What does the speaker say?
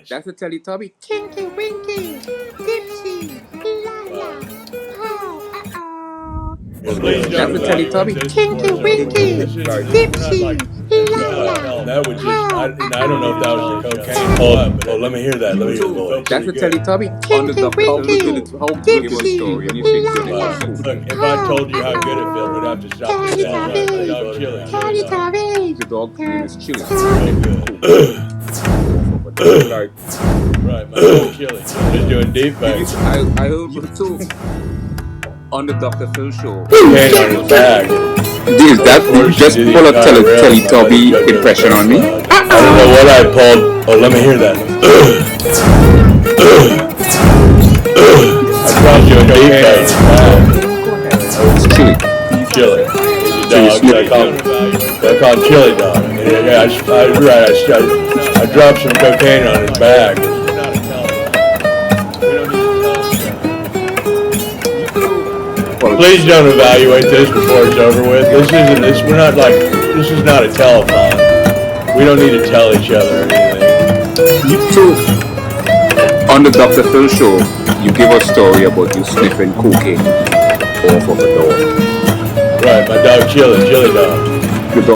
That's the Teletubby. Tinky Winky, Dipsy, Lala, oh, That's the Teletubby. Tinky Winky, Dipsy, Lala. That would just, I don't know if that was the cocaine. Oh, let me hear that. Let me hear the voice. That's the Teletubby. On the Tinky Winky, how give us a story and you think good Lala. Look, if I told you how good it felt, we'd have to stop the Teletubby, dog chilling. Teletubby. the dog name is chilling. Like, Right, my dog chilling. Just doing deep bags. I heard too on the Dr. Phil show. Cocaine on his bag. Dude, that just pull a Teletubby impression on me. I don't know what I pulled. Oh, let me hear that. I brought you a deep bag. It's chilly. Chili. They call him Chili Dog. Yeah, I dropped some cocaine on his bag. Please don't evaluate this before it's over with. This is not a telethon. We don't need to tell each other anything. So, on the Dr. Phil show, you give a story about you sniffing cocaine off of a door. Right, my dog Chili Dog.